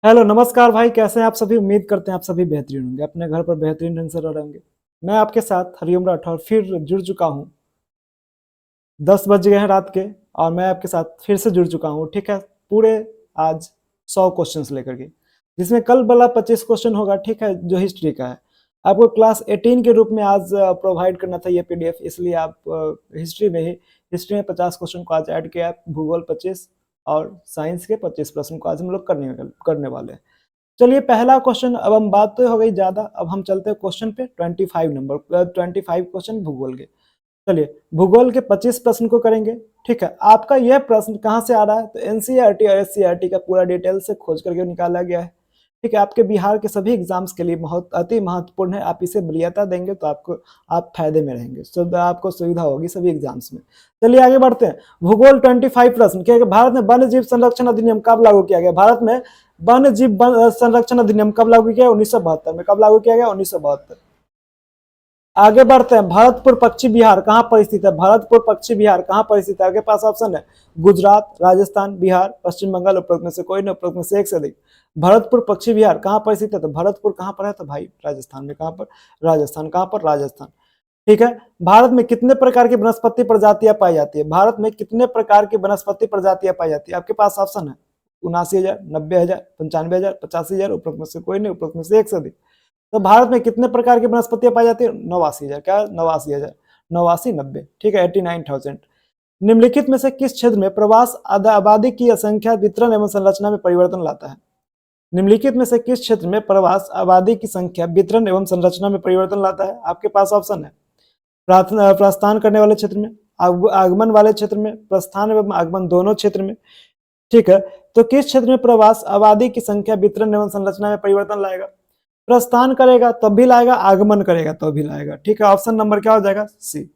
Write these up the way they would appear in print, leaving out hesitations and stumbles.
Hello नमस्कार भाई, कैसे हैं आप सभी। उम्मीद करते हैं आप सभी बेहतरीन होंगे, अपने घर पर बेहतरीन ढंग से रह रहेंगे। मैं आपके साथ हरिओम राठौर फिर जुड़ चुका हूँ। 10 बज गए हैं रात के और मैं आपके साथ फिर से जुड़ चुका हूँ। ठीक है, पूरे आज 100 क्वेश्चंस लेकर के, जिसमें कल वाला 25 क्वेश्चन होगा। ठीक है, जो हिस्ट्री का है, आपको क्लास 18 के रूप में आज प्रोवाइड करना था ये पीडीएफ, इसलिए आप हिस्ट्री में 50 क्वेश्चन को आज ऐड किया, भूगोल 25 और साइंस के 25 प्रश्न को आज हम लोग करने वाले हैं। चलिए, पहला क्वेश्चन, अब हम बात तो हो गई ज्यादा, अब हम चलते हैं क्वेश्चन पे। 25 नंबर 25 क्वेश्चन भूगोल के। चलिए, भूगोल के 25 प्रश्न को करेंगे। ठीक है, आपका यह प्रश्न कहाँ से आ रहा है, तो एनसीईआरटी और एससीईआरटी का पूरा डिटेल से खोज करके निकाला गया है। ठीक है, आपके बिहार के सभी एग्जाम्स के लिए बहुत अति महत्वपूर्ण है। आप इसे वरीयता देंगे तो आप फायदे में रहेंगे, आपको सुविधा होगी सभी एग्जाम्स में। चलिए आगे बढ़ते हैं। भूगोल 25 प्रश्न क्या है, भारत में वन्य जीव संरक्षण अधिनियम कब लागू किया गया। भारत में वन्य जीव संरक्षण अधिनियम कब लागू किया गया, 1972 में। कब लागू किया गया, 1972। आगे बढ़ते हैं। भरतपुर पश्चिम बिहार कहाँ पर स्थित है। भरतपुर पश्चिम बिहार कहाँ पर स्थित है, आपके पास ऑप्शन है गुजरात, राजस्थान, बिहार, पश्चिम बंगाल, उपरोक्त में से कोई नहीं, उपरोक्त में से एक से अधिक। भरतपुर पश्चिम बिहार कहाँ पर स्थित है, तो भरतपुर कहाँ पर है, तो भाई राजस्थान में। कहाँ पर, राजस्थान। कहाँ पर, राजस्थान। ठीक है, भारत में कितने प्रकार की वनस्पति प्रजातियां पाई जाती है। भारत में कितने प्रकार की वनस्पति प्रजातियां पाई जाती है, आपके पास ऑप्शन है 79,000, 90,000, 95,000, 85,000, उपरोक्त में से कोई नहीं, उपरोक्त में से एक से अधिक। तो भारत में कितने प्रकार की वनस्पतियां पाई जाती है, 89,000। क्या, 89,000, 89, 90। ठीक है, 89,000। निम्नलिखित में से किस क्षेत्र में प्रवास आबादी की संख्या वितरण एवं संरचना में परिवर्तन लाता है। निम्नलिखित में से किस क्षेत्र में प्रवास आबादी की संख्या वितरण एवं संरचना में परिवर्तन लाता है, आपके पास ऑप्शन है प्रस्थान करने वाले क्षेत्र में, आगमन वाले क्षेत्र में, प्रस्थान एवं आगमन दोनों क्षेत्र में। ठीक है, तो किस क्षेत्र में प्रवास आबादी की संख्या वितरण एवं संरचना में परिवर्तन लाएगा। प्रस्थान करेगा तब भी लाएगा, आगमन करेगा तब भी लाएगा। ठीक है, ऑप्शन नंबर क्या हो जाएगा, सी।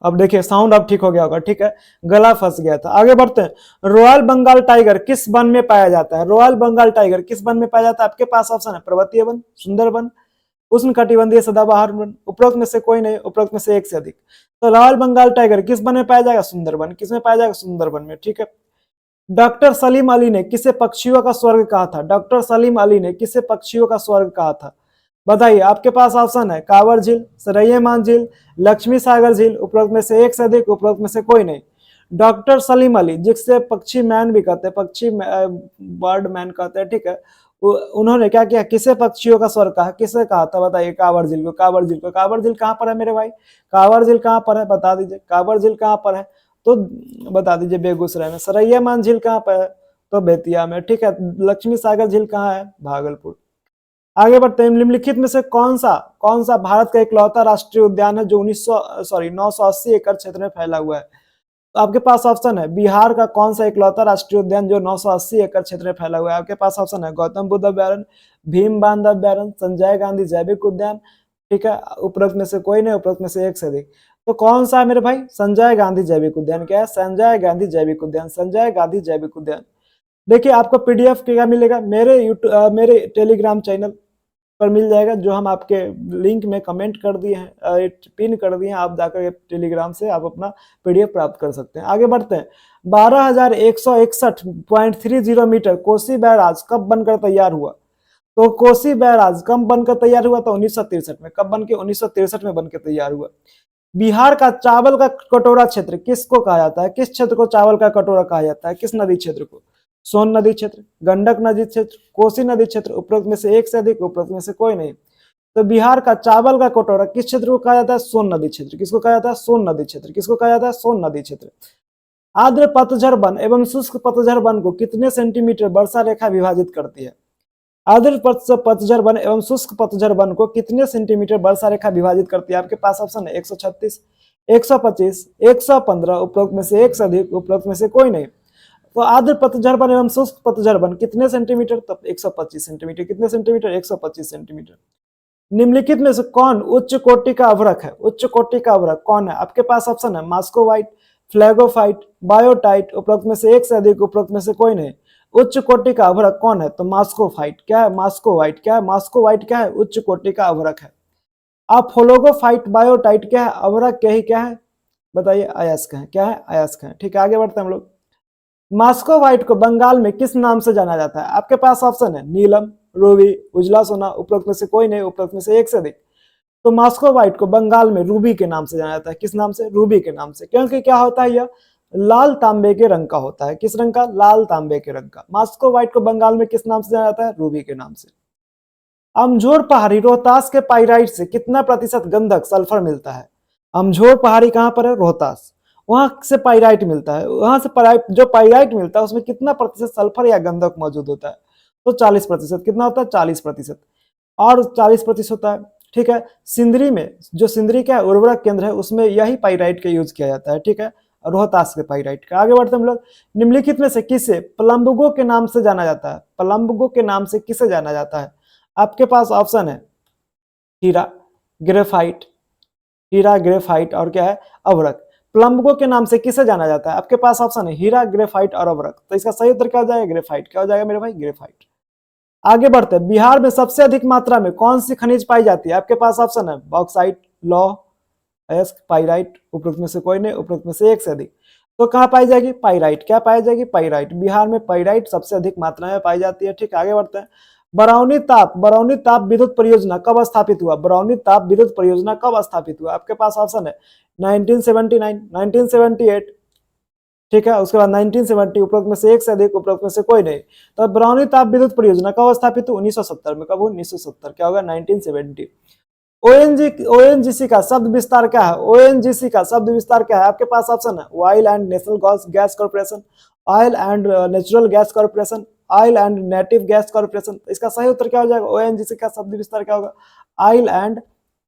अब देखिए, साउंड अब ठीक हो गया होगा। ठीक है, गला फंस गया था। आगे बढ़ते हैं। रॉयल बंगाल टाइगर किस वन में पाया जाता है। रॉयल बंगाल टाइगर किस वन में पाया जाता है, आपके पास ऑप्शन है पर्वतीय वन, सुंदर वन, उष्ण कटिबंधीय सदाबहार वन, उपरोक्त में से कोई नहीं, उपरोक्त में से एक से अधिक। तो रॉयल बंगाल टाइगर किस वन में पाया जाएगा, सुंदरबन। किस में पाया जाएगा, सुंदरबन में। ठीक है, डॉक्टर सलीम अली ने किसे पक्षियों का स्वर्ग कहा था। डॉक्टर सलीम अली ने किसे पक्षियों का स्वर्ग कहा था, बताइए। आपके पास ऑप्शन है कांवर झील, सरैया झील, लक्ष्मी सागर झील, उपरोक्त में से एक से अधिक, उपरोक्त में से कोई नहीं। डॉक्टर सलीम अली, जिससे पक्षी मैन भी कहते हैं, पक्षी बर्ड मैन कहते हैं। ठीक है, उन्होंने क्या किया, किसे पक्षियों का स्वर्ग कहा, किसे कहा था, बताइए। कांवर झील को। कांवर झील को। कांवर झील कहाँ पर है मेरे भाई, कांवर झील कहाँ पर है, बता दीजिए। कांवर झील कहाँ पर है, तो बता दीजिए, बेगूसराय में। सरैया झील कहाँ पर है, तो बेतिया में। ठीक है, लक्ष्मी सागर झील कहाँ है, भागलपुर। आगे बढ़ते हैं। निम्नलिखित में से कौन सा भारत का इकलौता राष्ट्रीय उद्यान है जो 980 एकड़ क्षेत्र में फैला हुआ है। तो आपके पास ऑप्शन है बिहार का कौन सा इकलौता राष्ट्रीय उद्यान जो 980 एकड़ क्षेत्र में फैला हुआ है। आपके पास ऑप्शन है गौतम बुद्ध अभ्यारण्य, भीम बांध अभ्यारण्य, संजय गांधी जैविक उद्यान। ठीक है, उपरोक्त में से कोई नहीं, उपरोक्त में से एक से अधिक। तो कौन सा है मेरे भाई, संजय गांधी जैविक उद्यान। क्या है, संजय गांधी जैविक उद्यान, संजय गांधी जैविक उद्यान। देखिए, आपको पीडीएफ क्या मिलेगा, मेरे टेलीग्राम चैनल पर मिल जाएगा, जो हम आपके लिंक में कमेंट कर दिए हैं, पिन कर दिए हैं। आप जाकर टेलीग्राम से आप अपना पीडीएफ प्राप्त कर सकते हैं। आगे बढ़ते हैं। 12,161.30 मीटर कोसी बैराज कब बनकर तैयार हुआ। तो कोसी बैराज कब बनकर तैयार हुआ, तो 1963 में। कब बन के, 1963 में बनकर तैयार हुआ। बिहार का चावल का कटोरा क्षेत्र किसको कहा जाता है, किस क्षेत्र को चावल का कटोरा कहा जाता है, किस नदी क्षेत्र को। सोन नदी क्षेत्र, गंडक नदी क्षेत्र, कोसी नदी क्षेत्र, उपरोक्त में से एक से अधिक, उपरोक्त में से कोई नहीं। तो बिहार का चावल का कटोरा किस क्षेत्र को कहा जाता है, सोन नदी क्षेत्र। किसको कहा जाता है, सोन नदी क्षेत्र। किसको कहा जाता है, सोन नदी क्षेत्र। आर्द्र पतझड़ वन एवं शुष्क पतझड़ वन को कितने सेंटीमीटर वर्षा रेखा विभाजित करती है। आर्द्र पतझड़ वन एवं शुष्क पतझड़ वन को कितने सेंटीमीटर वर्षा रेखा विभाजित करती है। आपके पास ऑप्शन है 136, 125, 115, उपरोक्त में से एक से अधिक, उपरोक्त में से कोई नहीं। तो आर्द्र पतझड़ वन एवं शुष्क पतझड़ वन कितने सेंटीमीटर, तब 125 सेंटीमीटर। कितने सेंटीमीटर, 125 सेंटीमीटर। निम्नलिखित में से कौन उच्च कोटि का अवरक है। उच्च कोटि का अवरक कौन है, आपके पास ऑप्शन है मास्कोवाइट, फ्लैगोफाइट, बायोटाइट, उपरोक्त में से एक से अधिक, उपरोक्त में से कोई नहीं। उच्च कोटि का अवरक कौन है, तो मास्कोफाइट। क्या है, मास्कोवाइट। क्या है, मास्कोवाइट। क्या है, उच्च कोटि का अवरक है। आप फ्लोगोफाइट, बायोटाइट क्या है, अवरक क्या ही क्या है, बताइए। अयस्क है। क्या है, अयस्क है। ठीक है, आगे बढ़ते हैं हम लोग। मॉस्को व्हाइट को बंगाल में किस नाम से जाना जाता है? आपके पास ऑप्शन है नीलम, रूबी, उजला सोना, उपरोक्त में से कोई नहीं, उपरोक्त में से एक से अधिक। तो मॉस्को व्हाइट को बंगाल में रूबी के नाम से जाना जाता है। किस नाम से? रूबी के नाम से। क्योंकि क्या होता है, यह लाल तांबे के रंग का होता है। किस रंग का? लाल तांबे के रंग का। मॉस्को व्हाइट को बंगाल में किस नाम से जाना जाता है? रूबी के नाम से। अमझोर पहाड़ी रोहतास के पाइराइट से कितना प्रतिशत गंधक सल्फर मिलता है? अमझोर पहाड़ी कहां पर है? रोहतास। वहां से पाइराइट मिलता है। वहां से जो पाइराइट मिलता है उसमें कितना प्रतिशत सल्फर या गंधक मौजूद होता है? तो 40%। कितना होता है? 40%। और 40% होता है। ठीक है। सिंदरी में, जो सिंदरी का उर्वरक केंद्र है, उसमें यही पाइराइट का यूज किया जाता है। ठीक है, रोहतास के पाइराइट का। आगे बढ़ते हम लोग। निम्नलिखित में से किसे प्लम्बगो के नाम से जाना जाता है? प्लम्बगो के नाम से किसे जाना जाता है? आपके पास ऑप्शन है हीरा, ग्रेफाइट, हीरा, ग्रेफाइट और क्या है? अवरक। प्लम्बगो के नाम से किसे जाना जाता है? आपके पास ऑप्शन है हीरा, ग्रेफाइट और अवरक। तो इसका सही उत्तर क्या हो जाएगा? ग्रेफाइट। क्या हो जाएगा मेरे भाई? ग्रेफाइट। आगे बढ़ते हैं। बिहार में सबसे अधिक मात्रा में कौन सी खनिज पाई जाती है? आपके पास ऑप्शन है बॉक्साइट, लौह, अयस्क, पाइराइट। उपरोक्त में से कोई नहीं, उपरोक्त में से एक से अधिक। तो कहां पाई जाएगी? पाइराइट। क्या पाई जाएगी? पाइराइट। बिहार में पाइराइट सबसे अधिक मात्रा में पाई जाती है। ठीक, आगे बढ़ते हैं। बरौनी ताप विद्युत परियोजना कब स्थापित हुआ? बरौनी ताप विद्युत परियोजना कब स्थापित हुआ? आपके पास ऑप्शन है 1979, 1978। ठीक है, उसके बाद 1970। उपरोक्त में से एक से अधिक, उपरोक्त में से कोई नहीं। तो बरौनी ताप विद्युत परियोजना कब स्थापित हुई? 1970 में। कब? 1970। क्या होगा? 1970। ओएनजीसी का शब्द विस्तार क्या है? ओएनजीसी का शब्द विस्तार क्या है? आपके पास ऑप्शन है oil and national gas corporation, oil and natural gas corporation, oil and native gas corporation. इसका सही उत्तर क्या हो जाएगा? ओएनजीसी का शब्द विस्तार क्या होगा? Oil and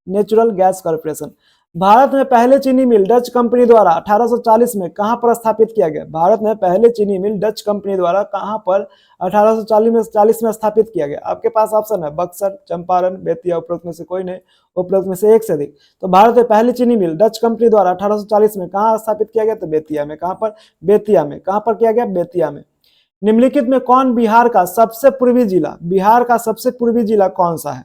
natural gas corporation. Bharat में पहले चीनी मिल डच कंपनी द्वारा 1840 में कहां पर स्थापित किया गया? भारत में पहले चीनी मिल डच कंपनी द्वारा कहां पर 1840 में स्थापित किया गया? आपके पास ऑप्शन है बक्सर, चंपारण, बेतिया। उपरोक्त में से कोई नहीं, उपरोक्त में से एक से अधिक। तो भारत में पहली चीनी मिल डच कंपनी द्वारा 1840 में कहां स्थापित किया गया? तो बेतिया में। कहां पर? बेतिया में। कहां पर किया गया? बेतिया में। निम्नलिखित में कौन बिहार का सबसे पूर्वी जिला, बिहार का सबसे पूर्वी जिला कौन सा है?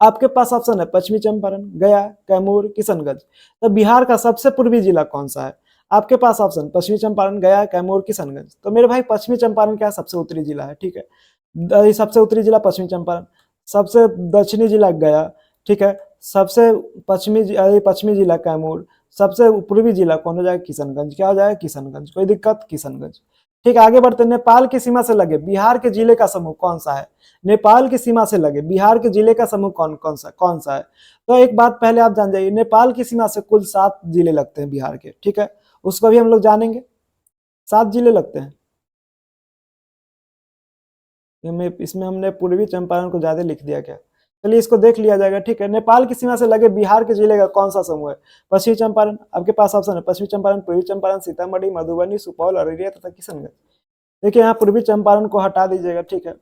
आपके पास ऑप्शन है पश्चिमी चंपारण, गया, कैमूर, किशनगंज। तो बिहार का सबसे पूर्वी जिला कौन सा है? आपके पास ऑप्शन पश्चिमी चंपारण, गया, कैमूर, किशनगंज। तो मेरे भाई पश्चिमी चंपारण क्या है? सबसे उत्तरी जिला है। ठीक है, सबसे उत्तरी जिला पश्चिमी चंपारण, सबसे दक्षिणी जिला गया। ठीक है, सबसे पश्चिमी जिला कैमूर, सबसे पूर्वी जिला कौन हो जाएगा? किशनगंज। क्या हो जाएगा? किशनगंज। कोई दिक्कत? किशनगंज। ठीक है, आगे बढ़ते हैं। नेपाल की सीमा से लगे बिहार के जिले का समूह कौन सा है? नेपाल की सीमा से लगे बिहार के जिले का समूह कौन सा है? तो एक बात पहले आप जान जाइए, नेपाल की सीमा से कुल 7 जिले लगते हैं बिहार के। ठीक है, उसको भी हम लोग जानेंगे। 7 जिले लगते हैं। इसमें हमने पूर्वी चंपारण को ज्यादा लिख दिया क्या? चलिए इसको देख लिया जाएगा। ठीक है, नेपाल की सीमा से लगे बिहार के जिले का कौन सा समूह है? पश्चिमी चंपारण। आपके पास ऑप्शन है पश्चिमी चंपारण, पूर्वी चंपारण, सीतामढ़ी, मधुबनी, सुपौल, अररिया तथा किशनगंज। देखिए यहाँ पूर्वी चंपारण को हटा दीजिएगा। ठीक है,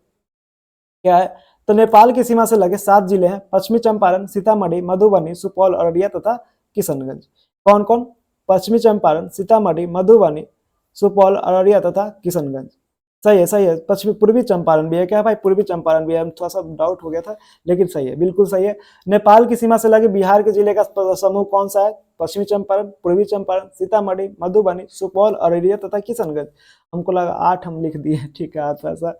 क्या है? तो नेपाल की सीमा से लगे 7 जिले हैं, पश्चिमी चंपारण, सीतामढ़ी, मधुबनी, सुपौल, अररिया तथा किशनगंज। कौन कौन? पश्चिमी चंपारण, सीतामढ़ी, मधुबनी, सुपौल, अररिया तथा किशनगंज। सही है, सही है। पश्चिमी पूर्वी चंपारण भी है क्या भाई? पूर्वी चंपारण भी है। थोड़ा सा डाउट हो गया था, लेकिन सही है, बिल्कुल सही है। नेपाल की सीमा से लगे बिहार के जिले का समूह कौन सा है? पश्चिमी चंपारण, पूर्वी चंपारण, सीतामढ़ी, मधुबनी, सुपौल, अररिया तथा किशनगंज। हमको लगा 8 हम लिख दिए। ठीक है, थोड़ा सा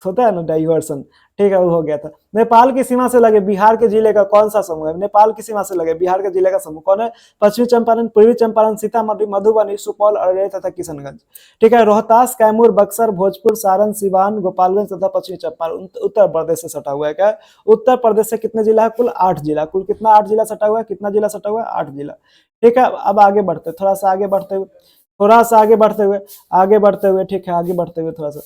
होता है ना डाइवर्सन। ठीक है, वो हो गया था। नेपाल की सीमा से लगे बिहार के जिले का कौन सा समूह है? नेपाल की सीमा से लगे बिहार के जिले का समूह कौन है? पश्चिमी चंपारण, पूर्वी चंपारण, सीतामढ़ी, मधुबनी, सुपौल, अररिया तथा किशनगंज। ठीक है, रोहतास, कैमूर, बक्सर, भोजपुर, सारण, सिवान, गोपालगंज तथा पश्चिमी चंपारण उत्तर प्रदेश से सटा हुआ है। क्या? उत्तर प्रदेश से कितने जिला है? कुल 8 जिला। कुल कितना? 8 जिला सटा हुआ है। कितना जिला सटा हुआ है? 8 जिला। ठीक है, अब आगे बढ़ते, थोड़ा सा आगे बढ़ते हुए, ठीक है, आगे बढ़ते हुए थोड़ा सा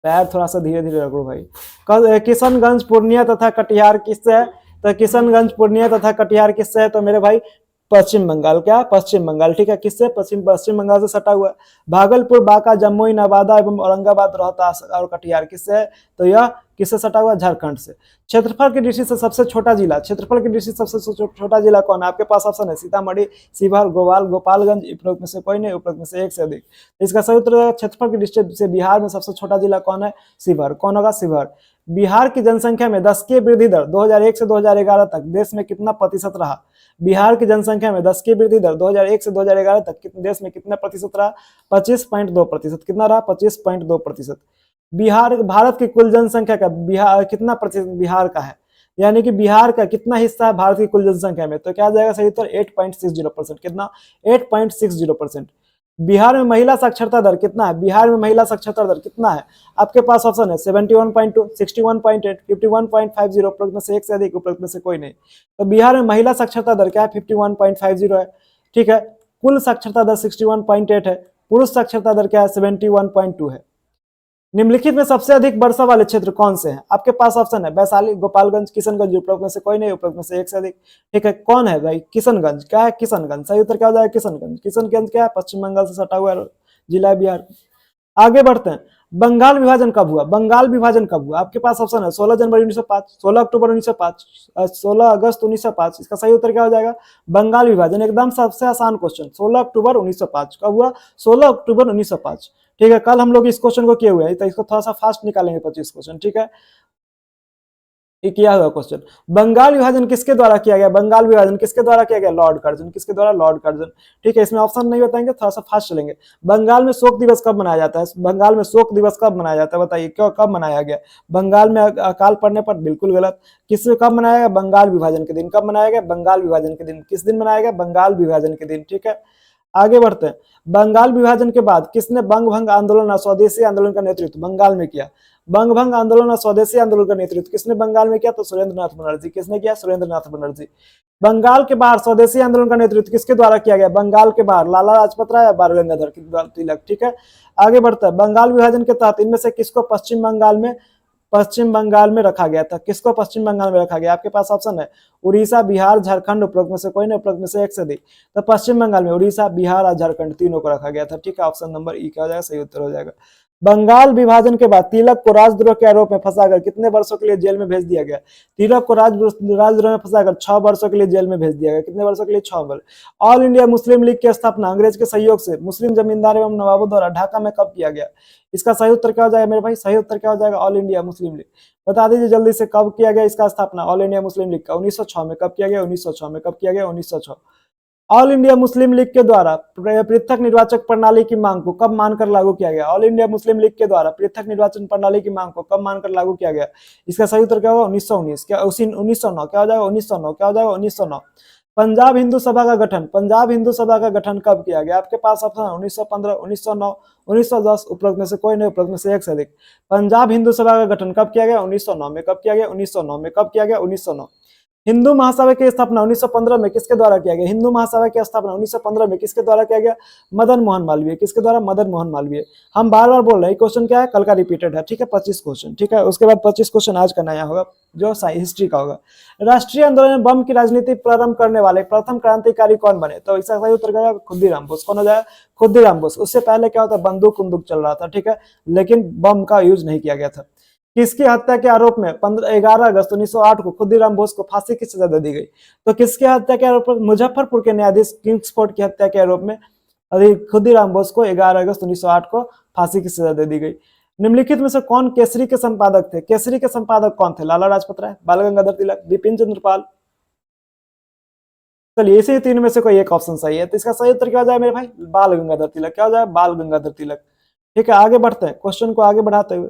पैर थोड़ा सा धीरे धीरे रखो भाई। किशनगंज, पूर्णिया तथा कटिहार किससे है? तो किशनगंज, पूर्णिया तथा कटिहार किससे है? तो मेरे भाई पश्चिम बंगाल। क्या? पश्चिम बंगाल। ठीक है, किससे? पश्चिम बंगाल से सटा हुआ है। भागलपुर, बांका, जमुई, नवादा एवं औरंगाबाद, रोहतास और कटिहार किससे है? तो यह किससे सटा हुआ है? झारखंड से। क्षेत्रफल की दृष्टि से सबसे छोटा जिला, क्षेत्रफल की दृष्टि से सबसे छोटा जिला कौन है? आपके पास ऑप्शन है सीतामढ़ी, शिवहर, गोपालगंज, उपरोक्त में से कोई नहीं, उपरोक्त में से एक से अधिक। इसका सही उत्तर क्षेत्रफल की दृष्टि से बिहार में सबसे छोटा जिला कौन है? शिवहर। कौन होगा? शिवहर। बिहार की जनसंख्या में दशकीय वृद्धि दर 2001 से 2011 तक देश में कितना प्रतिशत रहा? बिहार की जनसंख्या में दशकीय वृद्धि दर 2001 से 2011 तक देश में कितना प्रतिशत रहा? 25.2%। कितना रहा? 25.2%। बिहार भारत की कुल जनसंख्या का बिहार कितना प्रतिशत बिहार का है, यानी कि बिहार का कितना हिस्सा है भारत की कुल जनसंख्या में? तो क्या आ जाएगा सही उत्तर? 8.60%। कितना? 8.60%। बिहार में महिला साक्षरता दर कितना है? बिहार में महिला साक्षरता दर कितना है? आपके पास ऑप्शन है 71.2, 61.8, 51.50, उपरोक्त में से एक से अधिक, उपरोक्त में से कोई नहीं। तो बिहार में महिला साक्षरता दर क्या है? 51.50 है। ठीक है, कुल साक्षरता दर 61.8 है, पुरुष साक्षरता दर क्या है? 71.2 है। निम्नलिखित में सबसे अधिक वर्षा वाले क्षेत्र कौन से हैं? आपके पास ऑप्शन है वैशाली, गोपालगंज, किशनगंज, उपरोक्त में से कोई नहीं, उपरोक्त में से एक से अधिक। ठीक है, कौन है भाई? किशनगंज। क्या है? किशनगंज। सही उत्तर क्या हो जाएगा? किशनगंज। किशनगंज क्या है? पश्चिम बंगाल से सटा हुआ जिला है बिहार। आगे बढ़ते हैं, बंगाल विभाजन कब हुआ? बंगाल विभाजन कब हुआ? आपके पास ऑप्शन है 16 जनवरी 1905, 16 अक्टूबर 1905, 16 अगस्त 1905। इसका सही उत्तर क्या हो जाएगा? बंगाल विभाजन। एकदम सबसे आसान क्वेश्चन, 16 अक्टूबर 1905। कब हुआ? 16 अक्टूबर 1905। ठीक है, कल हम लोग इस क्वेश्चन को किए हुए हैं, तो इसको थोड़ा सा फास्ट निकालेंगे 25 क्वेश्चन। ठीक है, ये किया हुआ क्वेश्चन। बंगाल विभाजन किसके द्वारा किया गया? बंगाल विभाजन किसके द्वारा किया गया? Lord Curzon. किसके द्वारा? Lord Curzon. ठीक है, इसमें ऑप्शन नहीं बताएंगे, थोड़ा सा फास्ट चलेंगे। बंगाल में शोक दिवस कब मनाया जाता है? बंगाल में शोक दिवस कब मनाया जाता है? बताइए, क्यों, कब मनाया गया? बंगाल में अकाल पड़ने पर? बिल्कुल गलत। किस कब मनाया गया? बंगाल विभाजन के दिन। कब मनाया गया? बंगाल विभाजन के दिन। किस दिन मनाया गया? बंगाल विभाजन के दिन। ठीक है, आगे बढ़ते हैं। बंगाल विभाजन के बाद किसने बंग भंग आंदोलन और स्वदेशी आंदोलन का नेतृत्व बंगाल में किया? बंग भंग आंदोलन और स्वदेशी आंदोलन का नेतृत्व किसने बंगाल में किया? तो सुरेंद्र नाथ बनर्जी। किसने किया? सुरेंद्र नाथ बनर्जी। बंगाल के बाहर स्वदेशी आंदोलन का नेतृत्व किसके द्वारा किया गया? बंगाल के बाहर लाला लाजपत राय या बाल गंगाधर तिलक। ठीक है, आगे बढ़ता है। बंगाल विभाजन के तहत इनमें से किसको पश्चिम बंगाल में रखा गया था? किसको पश्चिम बंगाल में रखा गया? आपके पास ऑप्शन है उड़ीसा, बिहार, झारखंड, उपरोक्त में से कोई नहीं, उपरोक्त में से एक से अधिक। तो पश्चिम बंगाल में उड़ीसा, बिहार और झारखंड तीनों को रखा गया था। ठीक है, ऑप्शन नंबर ई क्या हो जाएगा? सही उत्तर हो जाएगा। बंगाल विभाजन के बाद तिलक को राजद्रोह के आरोप में फंसाकर कितने वर्षों के लिए जेल में भेज दिया गया? तिलक को राजद्रोह में फंसाकर 6 वर्षों के लिए जेल में भेज दिया गया। कितने वर्षों के लिए? 6 वर्ष। ऑल इंडिया मुस्लिम लीग की स्थापना अंग्रेज के सहयोग से मुस्लिम जमींदार एवं नवाबों द्वारा ढाका में कब किया गया? इसका सही उत्तर क्या हो जाएगा मेरे भाई? सही उत्तर क्या हो जाएगा? All India Muslim league. बता दीजिए जल्दी से, कब किया गया इसका स्थापना? ऑल इंडिया मुस्लिम लीग का 1906 में। कब किया गया? 1906 में। कब किया गया? 1906। ऑल इंडिया मुस्लिम लीग के द्वारा पृथक निर्वाचक प्रणाली की मांग को कब मानकर लागू किया गया? ऑल इंडिया मुस्लिम लीग के द्वारा पृथक निर्वाचन प्रणाली की मांग को कब मानकर लागू किया गया? इसका सही उत्तर क्या होगा? 1919। क्या 1909? क्या हो जाएगा? 1909। क्या हो जाएगा? 1909। पंजाब हिंदू सभा का गठन, पंजाब हिंदू सभा का गठन कब किया गया? आपके पास ऑप्शन है 1915, 1909, 1910, उपरोक्त में से कोई नहीं, उपरोक्त में से एक से अधिक। पंजाब हिंदू सभा का गठन कब किया गया? 1909 में। कब किया गया? 1909 में। कब किया गया? 1909। हिंदू महासभा की स्थापना 1915 में किसके द्वारा किया गया? हिंदू महासभा की स्थापना 1915 में किसके द्वारा किया गया? मदन मोहन मालवीय। किसके द्वारा? मदन मोहन मालवीय। हम बार बार बोल रहे हैं, क्वेश्चन क्या है? कल का रिपीटेड है। ठीक है, 25 क्वेश्चन। ठीक है, उसके बाद 25 क्वेश्चन आज का नया होगा, जो हिस्ट्री का होगा। राष्ट्रीय आंदोलन में बम की राजनीति प्रारंभ करने वाले प्रथम क्रांतिकारी कौन बने? तो इसका सही उत्तर क्या होगा? खुद्दीराम बोस। कौन हो जाएगा? खुद्दीराम बोस। उससे पहले क्या होता? बंदूक चल रहा था। ठीक है, लेकिन बम का यूज नहीं किया गया था। किसकी हत्या के आरोप में 11 अगस्त 1908 को खुद्दीराम बोस को फांसी की सजा दे दी गई? तो किसके हत्या के आरोप में? मुजफ्फरपुर के न्यायाधीश किंग्सफोर्ड की हत्या के आरोप में खुद्दीराम बोस को 11 अगस्त 1908 को फांसी की सजा दे दी गई। निम्नलिखित में से कौन केसरी के संपादक थे? केसरी के संपादक कौन थे? लाला लाजपत राय, बाल गंगाधर तिलक, बिपिन चंद्र पाल। चलिए, इसी तीन में से कोई एक ऑप्शन सही है, तो इसका सही उत्तर क्या हो जाए मेरे भाई? बाल गंगाधर तिलक। क्या हो जाए? बाल गंगाधर तिलक। ठीक है, आगे बढ़ते हैं, क्वेश्चन को आगे बढ़ाते हुए।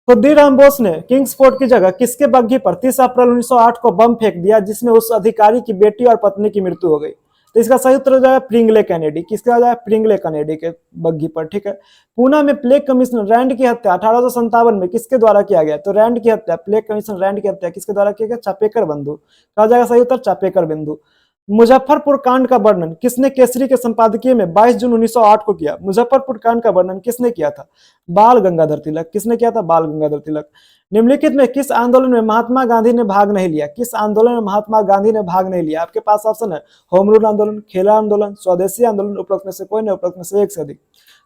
खुद्दीराम बोस ने किंग्सफोर्ड की जगह किसके बग्घी पर 30 अप्रैल 1908 को बम फेंक दिया, जिसमें उस अधिकारी की बेटी और पत्नी की मृत्यु हो गई? तो इसका सही उत्तर हो जाएगा प्रिंगले कैनेडी। किसका हो जाएगा? प्रिंगले कैनेडी के बग्घी पर। ठीक है, पूना में प्लेग कमिश्नर रैंड की हत्या 1857 में किसके द्वारा किया गया? तो रैंड की हत्या, प्लेग कमिश्नर रैंड की हत्या किसके द्वारा किया गया? चापेकर बंधु। क्या हो जाएगा सही उत्तर? चापेकर बंधु। मुजफ्फरपुर कांड का वर्णन किसने केसरी के संपादकीय में 22 जून 1908 को किया? मुजफ्फरपुर कांड का वर्णन किसने किया था? बाल गंगाधर तिलक। किसने किया था? बाल गंगाधर तिलक। निम्नलिखित में किस आंदोलन में महात्मा गांधी ने भाग नहीं लिया? किस आंदोलन में महात्मा गांधी ने भाग नहीं लिया? आपके पास ऑप्शन है होम रूल आंदोलन, खेला आंदोलन, स्वदेशी आंदोलन, उपरोक्त में से कोई नहीं, उपरोक्त में से एक से अधिक।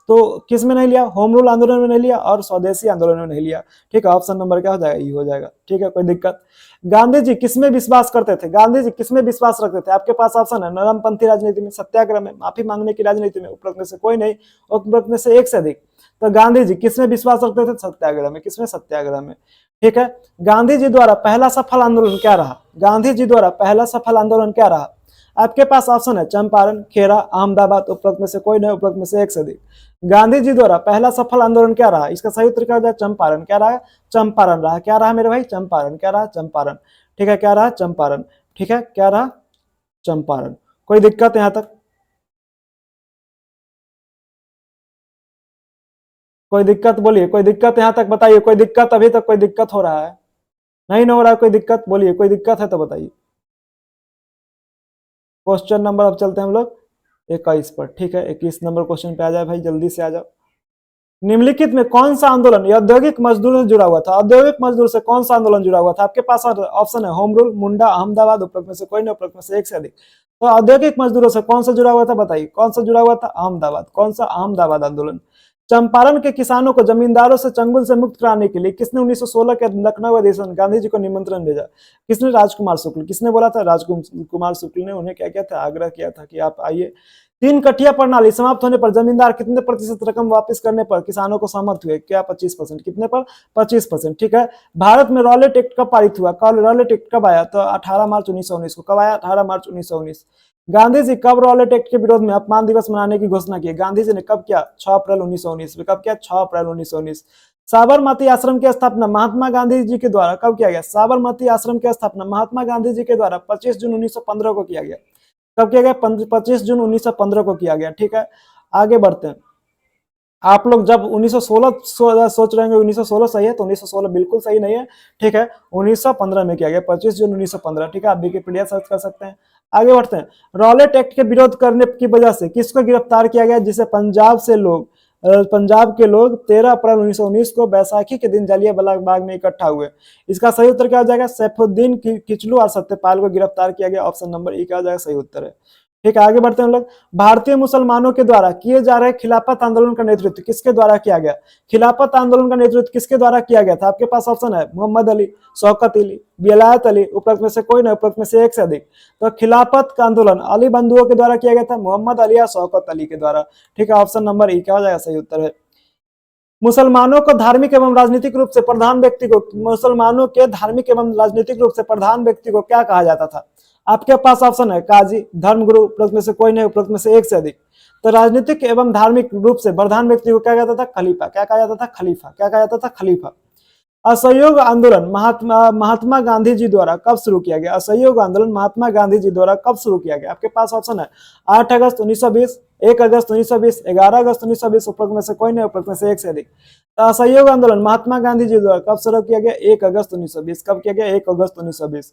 तो किस में नहीं लिया? होम रूल आंदोलन में नहीं लिया और स्वदेशी आंदोलन में नहीं लिया। ठीक है, ऑप्शन नंबर क्या हो जाएगा? ई हो जाएगा। ठीक है, कोई दिक्कत? गांधी जी किसमें विश्वास करते थे? गांधी जी किसमें विश्वास रखते थे? आपके पास ऑप्शन है नरमपंथी राजनीति में, सत्याग्रह में, माफी मांगने की राजनीति में, उपरोक्त में से कोई नहीं, उपरोक्त में से एक से अधिक। तो गांधी जी किसमें विश्वास रखते थे? सत्याग्रह में। किसमें? सत्याग्रह में। ठीक है, गांधी जी द्वारा पहला सफल आंदोलन क्या रहा? गांधी जी द्वारा पहला सफल आंदोलन क्या रहा? आपके पास ऑप्शन है चंपारण, खेरा, अहमदाबाद, उपरोक्त में से कोई नहीं, उपरोक्त में से एक से अधिक। गांधी जी द्वारा पहला सफल आंदोलन क्या रहा? इसका सही उत्तर क्या हो जाए? चंपारण। क्या रहा? चंपारण रहा। क्या रहा मेरे भाई? चंपारण। क्या रहा? चंपारण। ठीक है, क्या रहा? चंपारण। ठीक है, क्या रहा? चंपारण। कोई दिक्कत यहां तक? कोई दिक्कत बोलिए, कोई दिक्कत यहां तक बताइए, कोई दिक्कत? अभी तक कोई दिक्कत हो रहा है? नहीं हो रहा है कोई दिक्कत? बोलिए, कोई दिक्कत है तो बताइए। क्वेश्चन नंबर अब चलते हैं हम लोग 21 पर। ठीक है, 21 नंबर क्वेश्चन पे आ जाए भाई, जल्दी से आ जाओ। निम्नलिखित में कौन सा आंदोलन औद्योगिक मजदूर से जुड़ा हुआ था? औद्योगिक मजदूर से कौन सा आंदोलन जुड़ा हुआ था? आपके पास ऑप्शन है होम रूल, मुंडा, अहमदाबाद, उपरोक्त में से कोई नहीं, उपरोक्त में से एक से अधिक। तो औद्योगिक मजदूरों से कौन सा जुड़ा हुआ था? बताइए, कौन सा जुड़ा हुआ था? अहमदाबाद। कौन सा? अहमदाबाद आंदोलन। चंपारण के किसानों को जमींदारों से चंगुल से मुक्त कराने के लिए किसने 1916 के लखनऊ अधिवेशन गांधी जी को निमंत्रण भेजा? किसने? राजकुमार शुक्ल। किसने बोला था? राजकुमार शुक्ल ने उन्हें क्या किया था? आग्रह किया था कि आप आइए। तीन कठिया प्रणाली समाप्त होने पर जमींदार कितने प्रतिशत रकम वापस करने पर किसानों को सहमत हुए? क्या? 25%। कितने पर? 25%। ठीक है, भारत में रॉलेट एक्ट कब पारित हुआ? कब रॉलेट एक्ट कब आया? तो 18 मार्च 1919 को। कब आया? 18 मार्च 1919। गांधी जी कब रॉलेट एक्ट के विरोध में अपमान दिवस मनाने की घोषणा की? गांधी जी ने कब किया? 6 अप्रैल 1919 में। कब किया? 6 अप्रैल 1919। साबरमती आश्रम की स्थापना महात्मा गांधी जी के द्वारा कब किया गया? साबरमती आश्रम की स्थापना महात्मा गांधी जी के द्वारा 25 जून 1915 को किया गया। कब किया गया? 25 जून 1915 को किया गया। ठीक है, आगे बढ़ते हैं। आप लोग जब 1916 सोच रहे हैं 1916 सही है, तो 1916 बिल्कुल सही नहीं है। ठीक है, 1915 में किया गया, 25 जून 1915। ठीक है, आप विकिपीडिया सर्च कर सकते हैं। आगे बढ़ते हैं। रॉलेट एक्ट के विरोध करने की वजह से किसको गिरफ्तार किया गया? जिसे पंजाब के लोग 13 अप्रैल 1919 को बैसाखी के दिन जालियांवाला बाग में इकट्ठा हुए। इसका सही उत्तर क्या हो जाएगा? सैफुद्दीन किचलू और सत्यपाल को गिरफ्तार किया गया। ऑप्शन नंबर ई क्या हो जाएगा? सही उत्तर है। ठीक है, आगे बढ़ते हैं हम लोग। भारतीय मुसलमानों के द्वारा किए जा रहे खिलाफत आंदोलन का नेतृत्व किसके द्वारा किया गया? खिलाफत आंदोलन का नेतृत्व किसके द्वारा किया गया था? आपके पास ऑप्शन है मोहम्मद अली, शौकत अली, विलायत अली, उपरोक्त में से कोई नहीं, उपरोक्त में से एक से अधिक। तो खिलाफत का आंदोलन अली बंधुओं के द्वारा किया गया था, मोहम्मद अली या शौकत अली के द्वारा। ठीक है, ऑप्शन नंबर ई क्या हो जाएगा? सही उत्तर है। मुसलमानों को धार्मिक एवं राजनीतिक रूप से प्रधान व्यक्ति को मुसलमानों के धार्मिक एवं राजनीतिक रूप से प्रधान व्यक्ति को क्या कहा जाता था? आपके पास ऑप्शन है काजी, धर्मगुरु, उपरोक्त में से कोई नहीं, उपरोक्त में से एक से अधिक। तो राजनीतिक एवं धार्मिक रूप से प्रधान व्यक्ति को क्या कहता था? खलीफा। क्या कहा जाता था? खलीफा। क्या कहा जाता था? खलीफा। असहयोग आंदोलन महात्मा गांधी जी द्वारा कब शुरू किया गया? असहयोग आंदोलन महात्मा गांधी जी द्वारा कब शुरू किया गया? आपके पास ऑप्शन है 8 अगस्त 1920, 1 अगस्त 1920, 11 अगस्त 1920, उपरोक्त में से कोई नहीं, उपरोक्त में से एक से अधिक। तो असहयोग आंदोलन महात्मा गांधी जी द्वारा कब शुरू किया गया? 1 अगस्त 1920। कब किया गया? 1 अगस्त 1920।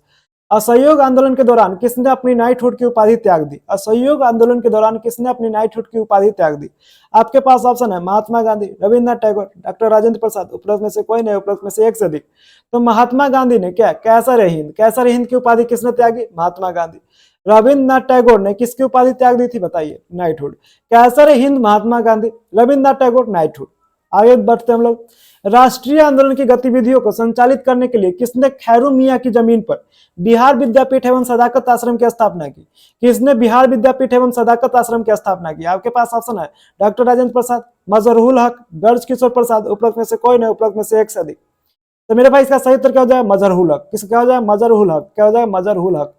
असहयोग आंदोलन के दौरान किसने अपनी नाइटहुड की उपाधि त्याग दी? असहयोग आंदोलन के दौरान किसने अपनी नाइटहुड की उपाधि त्याग दी? आपके पास ऑप्शन है महात्मा गांधी, रविन्द्रनाथ टैगोर, डॉक्टर राजेंद्र प्रसाद, उपरोक्त में से कोई नहीं, उपरोक्त में से एक से अधिक। तो महात्मा गांधी ने क्या? कैसर हिंद की उपाधि किसने त्यागी? महात्मा गांधी। रविन्द्रनाथ टैगोर ने किसकी उपाधि त्याग दी थी? बताइए। नाइटहुड। कैसर हिंद महात्मा गांधी, रविन्द्रनाथ टैगोर नाइटहुड। आगे बढ़ते हम लोग। राष्ट्रीय आंदोलन की गतिविधियों को संचालित करने के लिए किसने खैरू मियां की जमीन पर बिहार विद्यापीठ एवं सदाकत आश्रम की स्थापना की? किसने बिहार विद्यापीठ एवं सदाकत आश्रम की स्थापना की? आपके पास ऑप्शन है डॉक्टर राजेंद्र प्रसाद, मजहरूल हक, गर्ज किशोर प्रसाद, उपरोक्त में से कोई नहीं, उपरोक्त में से एक से अधिक। तो मेरे भाई इसका सही उत्तर क्या हो जाएगा? मजहरूल हक। किसका क्या हो जाएगा? मजहरूल हक। क्या हो जाएगा? मजहरूल हक।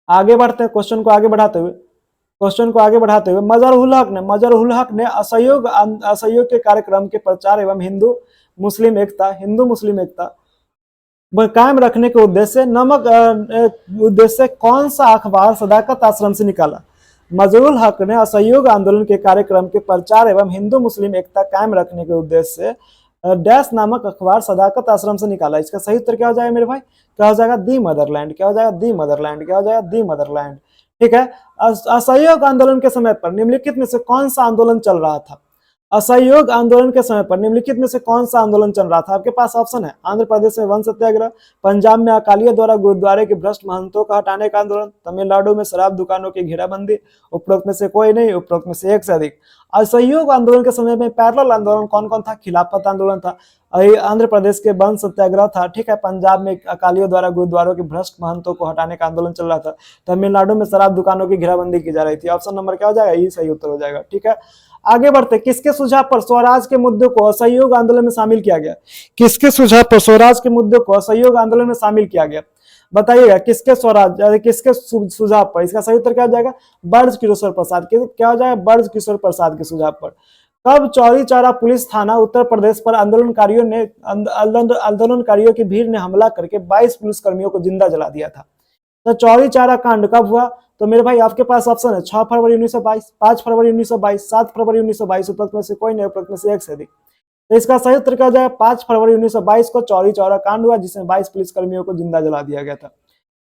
आगे बढ़ते हैं क्वेश्चन को आगे बढ़ाते हुए मजहरूल हक ने असहयोग के कार्यक्रम के प्रचार एवं हिंदू मुस्लिम एकता कायम रखने के उद्देश्य से कौन सा अखबार सदाकत आश्रम से निकाला? मजहरूल हक ने असहयोग आंदोलन के कार्यक्रम के प्रचार एवं हिंदू मुस्लिम एकता कायम रखने के उद्देश्य से डैश नामक अखबार सदाकत आश्रम से निकाला। इसका सही उत्तर क्या हो जाएगा मेरे भाई? क्या हो जाएगा? दी मदरलैंड। क्या हो जाएगा? दी मदरलैंड। क्या हो जाएगा? दी मदरलैंड। ठीक है, असहयोग आंदोलन के समय पर निम्नलिखित में से कौन सा आंदोलन चल रहा था? असहयोग आंदोलन के समय पर निम्नलिखित में से कौन सा आंदोलन चल रहा था? आपके पास ऑप्शन है आंध्र प्रदेश में वन सत्याग्रह, पंजाब में अकालियों द्वारा गुरुद्वारे के भ्रष्ट महंतों का हटाने का आंदोलन, तमिलनाडु में शराब दुकानों की घेराबंदी, उपरोक्त में से कोई नहीं, उपरोक्त में से एक से अधिक। असहयोग आंदोलन के समय में पैरेलल आंदोलन कौन कौन था? खिलाफत आंदोलन था, आंध्र प्रदेश के वन सत्याग्रह था, ठीक है, पंजाब में अकालियों द्वारा गुरुद्वारों के भ्रष्ट महंतों को हटाने का आंदोलन चल रहा था, तमिलनाडु में शराब दुकानों की घेराबंदी की जा रही थी। ऑप्शन नंबर क्या हो जाएगा? ये सही उत्तर हो जाएगा, ठीक है। आगे बढ़ते, किसके सुझाव पर स्वराज के मुद्दे को असहयोग आंदोलन में शामिल किया गया? किसके सुझाव पर स्वराज के मुद्दे को असहयोग आंदोलन में शामिल किया गया? बताइएगा, किसके स्वराज किसके सुझाव पर? इसका सही उत्तर क्या हो जाएगा? ब्रज किशोर प्रसाद। क्या हो जाएगा? ब्रज किशोर प्रसाद के सुझाव पर। कब चौरी चौरा पुलिस थाना उत्तर प्रदेश पर आंदोलनकारियों की भीड़ ने हमला करके 22 पुलिसकर्मियों को जिंदा जला दिया था? तो चौरी चौरा कांड कब हुआ? तो मेरे भाई आपके पास ऑप्शन है 6 फरवरी 1922, 5 फरवरी 1922, 7 फरवरी 1922, उपरोक्त में से कोई नहीं, उपरोक्त में से एक से अधिक। तो इसका सही उत्तर क्या हो जाएगा? 5 फरवरी 1922 को चौरी चौरा कांड हुआ जिसमें 22 पुलिसकर्मियों को जिंदा जला दिया गया था।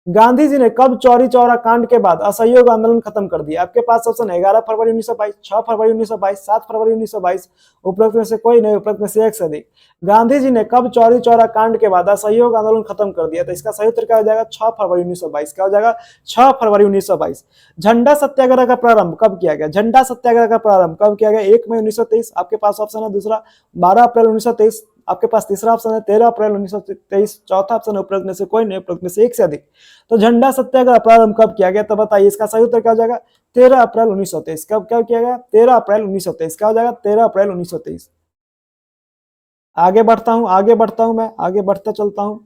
गांधी जी ने कब चौरी चौरा कांड के बाद असहयोग आंदोलन खत्म कर दिया? आपके पास ऑप्शन है 11 फरवरी 1922, 6 फरवरी 1922, 7 फरवरी 1922, उपरोक्त में से कोई नहीं, उपरोक्त में से एक से अधिक। गांधी जी ने कब चौरी चौरा कांड के बाद असहयोग आंदोलन खत्म कर दिया? तो इसका सही उत्तर क्या हो जाएगा? 6 फरवरी 1922। क्या हो जाएगा? 6 फरवरी 1922। झंडा सत्याग्रह का प्रारंभ कब किया गया? झंडा सत्याग्रह का प्रारंभ कब किया गया? 1 मई 1923 आपके पास ऑप्शन है दूसरा, 12 अप्रैल 1923 आपके पास तीसरा ऑप्शन है, 13 अप्रैल 1923 चौथा ऑप्शन है, उपरोक्त में से कोई नहीं, उपरोक्त में से एक से अधिक। तो झंडा सत्याग्रह प्रारंभ कब किया गया? तो बताइए, इसका सही उत्तर क्या हो जाएगा? 13 अप्रैल 1923। कब क्या किया गया? 13 अप्रैल 1923। क्या हो जाएगा? 13 अप्रैल 1923। आगे बढ़ता हूं मैं आगे बढ़ता चलता हूं।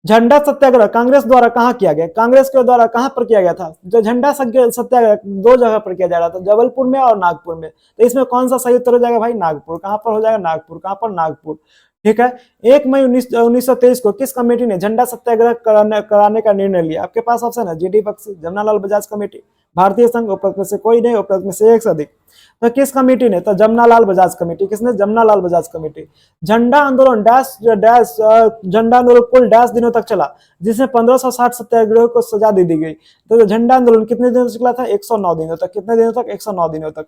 झंडा सत्याग्रह कांग्रेस द्वारा कहां किया गया? कांग्रेस के द्वारा कहां पर किया गया था? जो झंडा सत्याग्रह 2 जगह पर किया जा रहा था, जबलपुर में और नागपुर में। तो इसमें कौन सा सही उत्तर हो जाएगा भाई? नागपुर। कहां पर हो जाएगा? नागपुर। कहां पर? नागपुर, ठीक है। 1 मई 1923 को किस कमेटी ने झंडा सत्याग्रह कराने का निर्णय लिया? आपके पास ऑप्शन है जीडी बख्शी, जमनालाल बजाज कमेटी, भारतीय संघ, उपरोक्त में से कोई नहीं, उपरोक्त में से एक से अधिक। तो किस कमेटी ने? तो जमनालाल बजाज कमेटी। किसने? जमनालाल बजाज कमेटी। झंडा आंदोलन झंडा आंदोलन कुल डैश दिनों तक चला जिसमें 1560 सत्याग्रहियों को सजा दे दी गई। तो झंडा आंदोलन कितने दिनों तक चला था? 109 दिनों तक। कितने दिनों तक? 109 दिनों तक।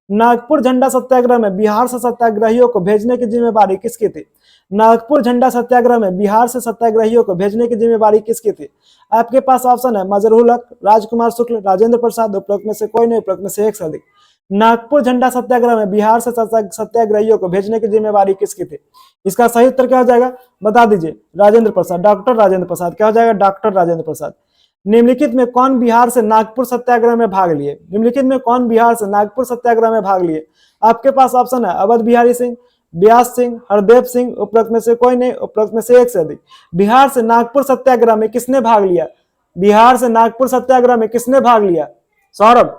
नागपुर झंडा सत्याग्रह में बिहार से सत्याग्रहियों को भेजने की जिम्मेदारी किसकी थी? नागपुर झंडा सत्याग्रह में बिहार से सत्याग्रहियों को भेजने की जिम्मेदारी किसकी थी? आपके पास ऑप्शन है मजरूल हक, राजकुमार शुक्ल, राजेंद्र प्रसाद, उपरोक्त में से कोई नहीं, उपरोक्त में से एक से अधिक। नागपुर झंडा सत्याग्रह में बिहार से सत्याग्रहियों को भेजने की जिम्मेदारी किसकी थी? इसका सही उत्तर क्या हो जाएगा? बता दीजिए। राजेंद्र प्रसाद, डॉक्टर राजेंद्र प्रसाद। क्या हो जाएगा? डॉक्टर राजेंद्र प्रसाद। निम्नलिखित में कौन बिहार से नागपुर सत्याग्रह में भाग लिए? निम्नलिखित में कौन बिहार से नागपुर सत्याग्रह में भाग लिए? आपके पास ऑप्शन है अवध बिहारी सिंह, व्यास सिंह, हरदेव सिंह, उपरोक्त में से कोई नहीं, उपरोक्त में से एक से अधिक। बिहार से नागपुर सत्याग्रह में किसने भाग लिया? बिहार से नागपुर सत्याग्रह में किसने भाग लिया? सौरभ,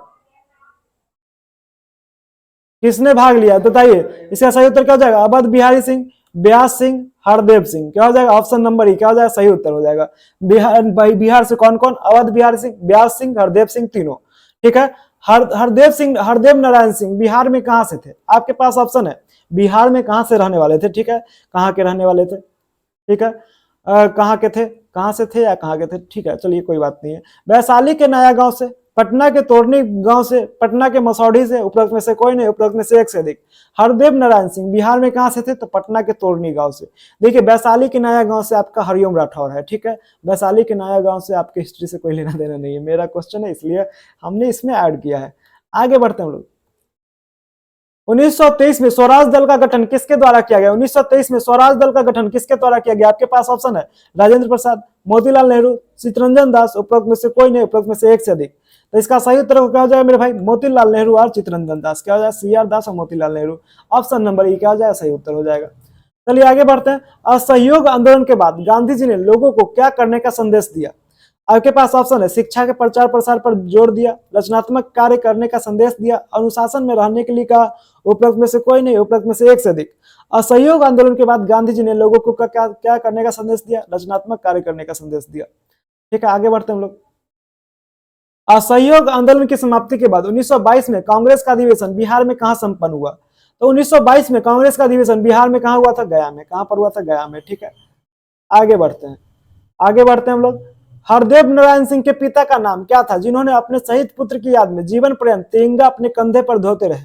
किसने भाग लिया? बताइए, इसका सही उत्तर क्या हो जाएगा? अवध बिहारी सिंह, व्यास सिंह, हरदेव सिंह। क्या हो जाएगा? ऑप्शन नंबर ई क्या हो जाएगा? सही उत्तर हो जाएगा। बिहार से कौन कौन? अवध बिहारी सिंह, व्यास सिंह, हरदेव सिंह, तीनों, ठीक है। हरदेव नारायण सिंह बिहार में कहां से थे? आपके पास ऑप्शन है बिहार में कहां से रहने वाले थे, ठीक है, कहां के रहने वाले थे, ठीक है, कहां के थे, कहां से थे या कहां के थे, ठीक है, चलिए कोई बात नहीं है। वैशाली के नया गांव से, पटना के तोरनी गांव से, पटना के मसौढ़ी से, उपरोक्त में से कोई नहीं, उपरोक्त में से एक से अधिक। हरदेव नारायण सिंह बिहार में कहां से थे? तो पटना के तोरनी गांव से। देखिए, वैशाली के नया गांव से आपका हरिओम राठौर है, ठीक है। वैशाली के नया गांव से आपके हिस्ट्री से कोई लेना देना नहीं है, मेरा क्वेश्चन है इसलिए हमने इसमें ऐड किया है। आगे बढ़ते हैं हम लोग। 1923 में स्वराज दल का गठन किसके द्वारा किया गया? 1923 में स्वराज दल का गठन किसके द्वारा किया गया? आपके पास ऑप्शन है राजेंद्र प्रसाद, मोतीलाल नेहरू, चित्तरंजन दास, उपरोक्त में से कोई नहीं, उपरोक्त में से एक से अधिक। तो इसका सही उत्तर क्या हो जाएगा मेरे भाई? मोतीलाल नेहरू और चित्तरंजन दास। क्या हो जाएगा? CR दास और मोतीलाल नेहरू। ऑप्शन नंबर ई क्या हो जाएगा? सही उत्तर हो जाएगा। चलिए आगे बढ़ते हैं। असहयोग आंदोलन के बाद गांधी जी ने लोगों को क्या करने का संदेश दिया? आपके पास ऑप्शन है शिक्षा के प्रचार प्रसार पर जोर दिया, रचनात्मक कार्य करने का संदेश दिया, अनुशासन में रहने के लिए कहा, उपरोक्त में से कोई नहीं, उपरोक्त में से एक से अधिक। असहयोग आंदोलन के बाद गांधी जी ने लोगों को क्या करने का संदेश दिया? रचनात्मक कार्य करने का संदेश दिया, ठीक है। आगे बढ़ते हैं हम लोग। असहयोग आंदोलन की समाप्ति के बाद 1922 में कांग्रेस का अधिवेशन बिहार में कहां संपन्न हुआ? तो 1922 में कांग्रेस का अधिवेशन बिहार में कहां हुआ था? गया में। कहां पर हुआ था? गया में, ठीक है। आगे बढ़ते हैं हम लोग। हरदेव नारायण सिंह के पिता का नाम क्या था जिन्होंने अपने शहीद पुत्र की याद में जीवन पर्यंत तिरंगा अपने कंधे पर धोते रहे?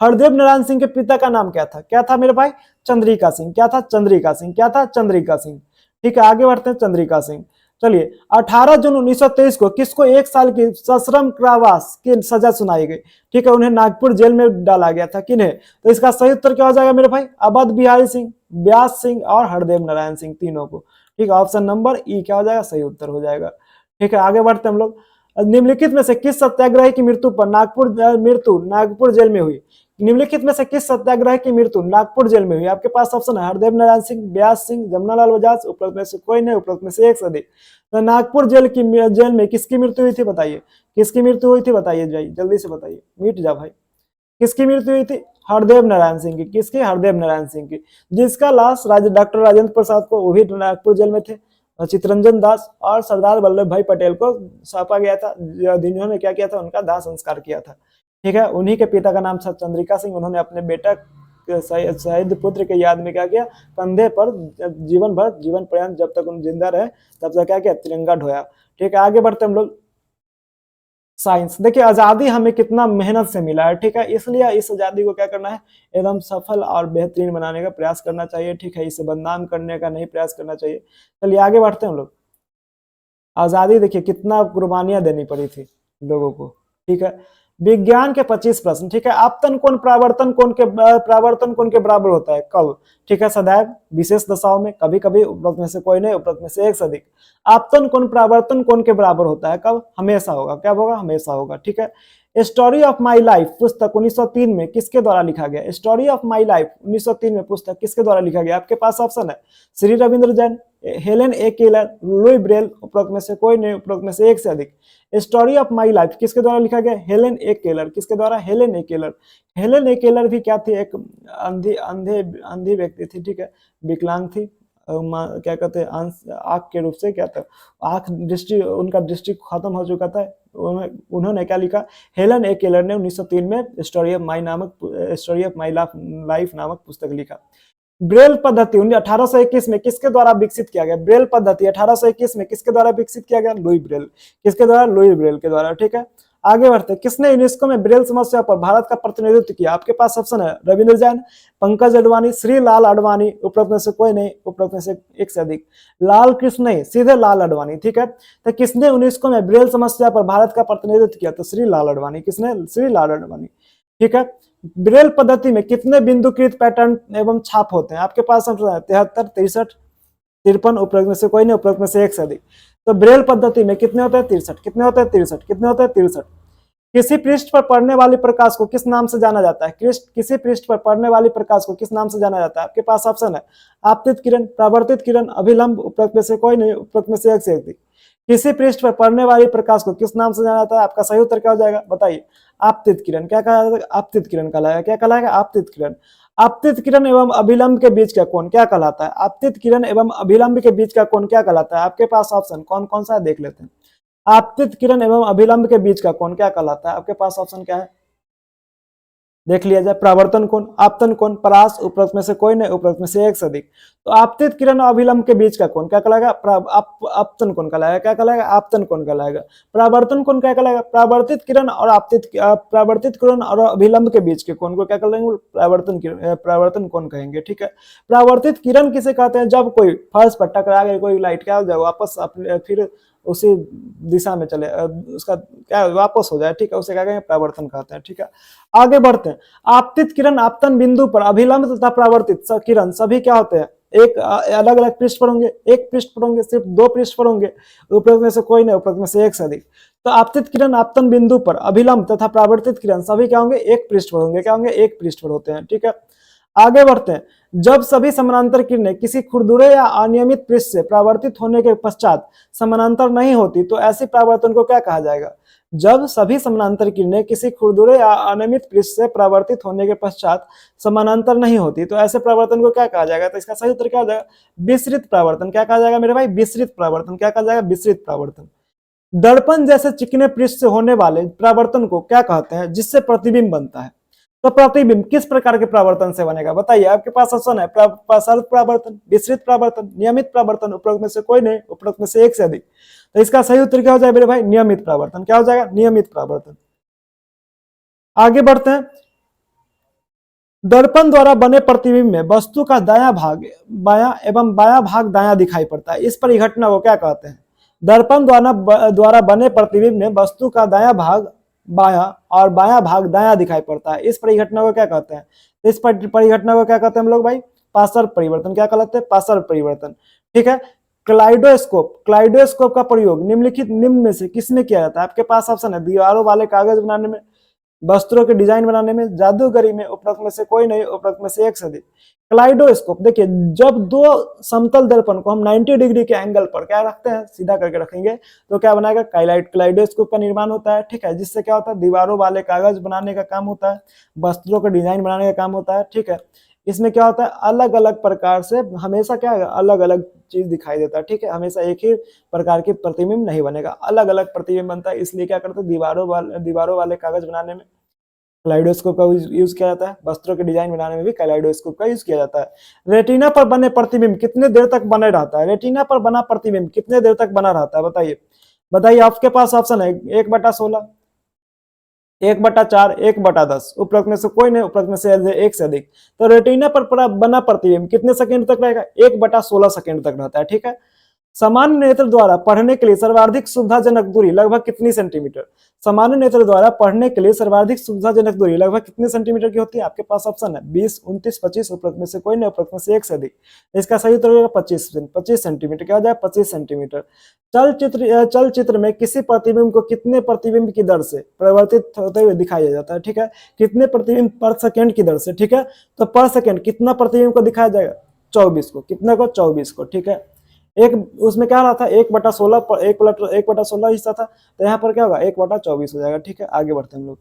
हरदेव नारायण सिंह के पिता का नाम क्या था मेरे भाई? चंद्रिका सिंह। क्या था? चंद्रिका सिंह। क्या था? चंद्रिका सिंह। ठीक है, आगे बढ़ते हैं, चंद्रिका सिंह। चलिए, 18 जून 1923 को किसको 1 साल की सश्रम कारावास की सजा सुनाई गई? ठीक है, उन्हें नागपुर जेल में डाला गया था। किन्हें? तो इसका सही उत्तर क्या हो जाएगा मेरे भाई? अवध बिहारी सिंह, व्यास सिंह और हरदेव नारायण सिंह, तीनों को। ठीक है, ऑप्शन नंबर ई क्या हो जाएगा? सही उत्तर हो जाएगा। ठीक है, आगे बढ़ते हैं हम लोग। निम्नलिखित में से किस सत्याग्रही की मृत्यु पर नागपुर जेल में हुई? निम्नलिखित में से किस सत्याग्रह की मृत्यु नागपुर जेल में हुई? आपके पास ऑप्शन है हरदेव नारायण सिंह, व्यास सिंह, जमनालाल बजाज, उपरोक्त में से कोई नहीं, उपरोक्त में से एक से अधिक। तो नागपुर जेल में किसकी मृत्यु हुई थी बताइए? किसकी मृत्यु हुई थी बताइए, जल्दी से बताइए, मिट जा भाई। किसकी मृत्यु हुई थी? हरदेव नारायण सिंह की। किसकी? हरदेव नारायण सिंह की, जिसका लाश डॉक्टर राजेंद्र प्रसाद को, वो भी नागपुर जेल में थे, चितरंजन दास और सरदार वल्लभ भाई पटेल को सौंपा गया था, जिन्होंने क्या किया था? उनका दाह संस्कार किया था। ठीक है, उन्हीं के पिता का नाम था चंद्रिका सिंह। उन्होंने अपने बेटा शहीद पुत्र के याद में क्या किया? कंधे पर जीवन भर, जीवन पर्यंत, जब तक उन जिंदा रहे तब तक क्या किया? तिरंगा ढोया। ठीक है, आगे बढ़ते हम लोग। साइंस, देखिए आजादी हमें कितना मेहनत से मिला है। ठीक है, इसलिए इस आजादी को क्या करना है? एकदम सफल और बेहतरीन बनाने का प्रयास करना चाहिए। ठीक है, इसे बदनाम करने का नहीं प्रयास करना चाहिए। चलिए आगे बढ़ते हैं हम लोग। आजादी देखिए कितना कुर्बानियां देनी पड़ी थी लोगों को। ठीक है, विज्ञान के 25 प्रश्न। ठीक है, आपतन कोण प्रावर्तन कोण के बराबर होता है? कब? ठीक है, सदैव, विशेष दशाओं में, कभी कभी, उपरोक्त में से कोई नहीं, उपरोक्त में से एक से अधिक। आपतन कोण प्रावर्तन कोण के बराबर होता है? कब? हमेशा होगा। क्या होगा? हमेशा होगा। ठीक है, स्टोरी ऑफ माई लाइफ पुस्तक 1903 में किसके द्वारा लिखा गया? स्टोरी ऑफ माई लाइफ 1903 में पुस्तक किसके द्वारा लिखा गया? आपके पास ऑप्शन है श्री रविंद्र जैन, हेलेन ए केलर, लुई ब्रेल, उपरोक्त में से कोई नहीं, उपरोक्त में से एक से अधिक। स्टोरी ऑफ माई लाइफ किसके द्वारा लिखा गया? हेलेन ए केलर। किसके द्वारा? हेलेन ए केलर। हेलेन ए केलर भी क्या थी? एक अंधी व्यक्ति थी। ठीक है, विकलांग थी, क्या कहते हैं, आंख के रूप से, क्या था, आंख दृष्टि, उनका दृष्टि खत्म हो चुका था। उन्होंने क्या लिखा? हेलन ए केलर ने 1903 में स्टोरी ऑफ माई लाइफ नामक पुस्तक लिखा। ब्रेल पद्धति 1821 में किसके द्वारा विकसित किया गया? ब्रेल पद्धति 1821 में किसके द्वारा विकसित किया गया? Louis Braille. किसके द्वारा? लुई ब्रेल के द्वारा। ठीक है, आगे बढ़ते। किसने यूनेस्को में ब्रेल समस्या पर भारत का प्रतिनिधित्व किया? आपके पास ऑप्शन है रविंद्र जैन, पंकज अडवाणी, श्री लाल अडवाणी, उपरोक्त में से कोई नहीं, उपरोक्त में से एक से अधिक। लाल कृष्ण नहीं, सीधे लाल अडवाणी। ठीक है, तो किसने यूनेस्को में ब्रेल समस्या पर भारत का प्रतिनिधित्व किया? तो श्री लाल अडवाणी। किसने? श्री लाल अडवाणी। ठीक है, ब्रेल पद्धति में कितने बिंदुकृत पैटर्न एवं छाप होते हैं? आपके पास 73, 63, 53, उपरोक्त में से कोई नहीं, उपरोक्त में से एक से अधिक। तो ब्रेल पद्धति में कितने होते हैं? 63। कितने होते हैं? 63। कितने होते हैं? 63। किसी पृष्ठ पर पड़ने वाली प्रकाश को किस नाम से जाना जाता है? किसी पृष्ठ पर पड़ने वाली प्रकाश को किस नाम से जाना जाता है? आपके पास ऑप्शन है आपतित किरण, परावर्तित किरण, अभिलंब, उपरोक्त में से कोई नहीं, उपरोक्त में से एक से अधिक। किसी पृष्ठ पर पड़ने वाली प्रकाश को किस नाम से जाना जाता है? आपका सही उत्तर क्या हो जाएगा बताइए? आपतित किरण। क्या कहा जाता है? आपतित किरण कहलाएगा। क्या कहलाएगा? आपतित किरण। आपतित किरण एवं अभिलंब के बीच का कोण क्या कहलाता है? आपतित किरण एवं अभिलंब के बीच का कोण क्या कहलाता है? आपके पास ऑप्शन कौन कौन सा है देख लेते हैं। आपतित किरण एवं अभिलंब के बीच का कोण क्या कहलाता है? आपके पास ऑप्शन क्या है देख लिया जाए। प्रावर्तन कोण, आपतन कोण, परास, उपरोक्त में से कोई नहीं, उपरोक्त में से एक से अधिक। तो आपतित किरण और अभिलंब के बीच का कोण क्या कहलाएगा? आपतन कोण कहलाएगा। क्या कहलाएगा? आपतन कोण कहलाएगा। परावर्तन कोण क्या कहलाएगा? परावर्तित किरण और अभिलंब के बीच के कोण को क्या कहेंगे? परावर्तन कोण कहेंगे। ठीक है, परावर्तित किरण किसे कहते हैं? जब कोई फर्श पर टकरा गई कोई लाइट, क्या हो जाए, वापस फिर उसी दिशा में चले, उसका क्या वापस हो जाए। ठीक है, उसे क्या कहेंगे? परावर्तन कहते हैं। ठीक है, आगे बढ़ते हैं। आपतित किरण आपतन बिंदु पर, अभिलंब तथा परावर्तित किरण सभी क्या होते हैं? एक अलग अलग पृष्ठ पर होंगे, एक पृष्ठ पर होंगे, सिर्फ दो पृष्ठ पर होंगे, उपरोक्त में से कोई नहीं, उपरोक्त में से एक से अधिक। तो आपतित किरण आपतन बिंदु पर, अभिलंब तथा परावर्तित किरण सभी क्या होंगे? एक पृष्ठ पर होंगे। क्या होंगे? एक पृष्ठ पर होते हैं। ठीक है, आगे बढ़ते हैं। जब सभी समानांतर किरणें किसी खुरदुरे या अनियमित पृष्ठ से परावर्तित होने के पश्चात समानांतर नहीं होती तो ऐसे परावर्तन को क्या कहा जाएगा? जब सभी समानांतर किरणें किसी खुरदुरे या अनियमित पृष्ठ से परावर्तित होने के पश्चात समानांतर नहीं होती तो ऐसे परावर्तन को क्या कहा जाएगा? तो इसका सही उत्तर क्या हो जाएगा? विसरित परावर्तन। क्या कहा जाएगा मेरे भाई? विसरित परावर्तन। क्या कहा जाएगा? विसरित परावर्तन। दर्पण जैसे चिकने पृष्ठ से होने वाले परावर्तन को क्या कहते हैं जिससे प्रतिबिंब बनता है? तो प्रतिबिंब किस प्रकार के परावर्तन से बनेगा बताइए? आपके पास ऑप्शन है प्रसारित परावर्तन, विसरित परावर्तन, नियमित परावर्तन, उपरोक्त में से कोई नहीं, उपरोक्त में से एक से अधिक। तो इसका सही उत्तर क्या हो जाएगा मेरे भाई? नियमित परावर्तन। क्या हो जाएगा? नियमित परावर्तन। आगे बढ़ते हैं। दर्पण द्वारा बने प्रतिबिंब में वस्तु का दायां भाग बायां एवं बायां भाग दायां दिखाई पड़ता है। इस परिघटना को क्या कहते हैं? दर्पण द्वारा बने प्रतिबिंब में वस्तु का दायां भाग बायां और बायां भाग दायां दिखाई पड़ता है। इस परिघटना को क्या कहते हैं? इस परिघटना को क्या कहते हैं हम लोग भाई? पार्श्व परिवर्तन। क्या कहलाते हैं? पार्श्व परिवर्तन। ठीक है। क्लाइडोस्कोप का प्रयोग निम्न में से किसमें किया जाता है? आपके पास ऑप्शन है दीवारों वाले कागज बनाने में, वस्त्रों के डिजाइन बनाने में, जादूगरी में, उपरोक्त में से कोई नहीं, उपरोक्त में से एक से अधिक। क्लाइडोस्कोप देखिए, जब दो समतल दर्पण को हम 90 डिग्री के एंगल पर क्या रखते हैं, सीधा करके रखेंगे, तो क्या बनाएगा? क्लाइडोस्कोप का निर्माण होता है। ठीक है, जिससे क्या होता है? दीवारों वाले कागज बनाने का काम होता है, वस्त्रों का डिजाइन बनाने का काम होता है। ठीक है, इसमें क्या होता है? अलग अलग प्रकार से हमेशा क्या है? अलग अलग चीज दिखाई देता है। ठीक है, हमेशा एक ही प्रकार की प्रतिबिंब नहीं बनेगा, अलग अलग प्रतिबिंब बनता है। इसलिए क्या करते हैं? दीवारों वाले कागज बनाने में कैलाइडोस्कोप का यूज किया जाता है, वस्त्रों के डिजाइन बनाने में भी कैलाइडोस्कोप का यूज किया जाता है। रेटिना पर बने प्रतिबिंब कितने देर तक बने रहता है? रेटिना पर बना प्रतिबिंब कितने देर तक बना रहता है? बताइए बताइए। आपके पास ऑप्शन है 1/16, 1/4, 1/10, उपरोक्त में से कोई नहीं, उपरोक्त में से एक से अधिक। तो रेटिना पर बना प्रतिबिंब कितने सेकंड तक रहेगा? 1/16 सेकंड तक रहता है। ठीक है। सामान्य नेत्र द्वारा पढ़ने के लिए सर्वाधिक सुविधाजनक दूरी लगभग कितनी सेंटीमीटर? सामान्य नेत्र द्वारा पढ़ने के लिए सर्वाधिक सुविधाजनक दूरी लगभग कितने सेंटीमीटर की होती है? आपके पास ऑप्शन है 20, 29, 25, उपरोक्त में से कोई नहीं, उपरोक्त में से एक से अधिक। इसका सही उत्तर होगा 25 सेंटीमीटर। क्या हो जाएगा? 25 सेंटीमीटर। चलचित्र में किसी प्रतिबिंब को कितने प्रतिबिंब की दर से परिवर्तित होते हुए दिखाया जाता है? ठीक है, कितने प्रतिबिंब पर सेकेंड की दर से? ठीक है, तो पर सेकेंड कितना प्रतिबिंब को दिखाया जाएगा? 24 को। कितने को? 24 को। ठीक है, एक उसमें क्या रहा था? 1/16 1/16 हिस्सा था, तो यहाँ पर क्या होगा? 1/24 हो जाएगा। ठीक है, आगे बढ़ते हैं हम लोग।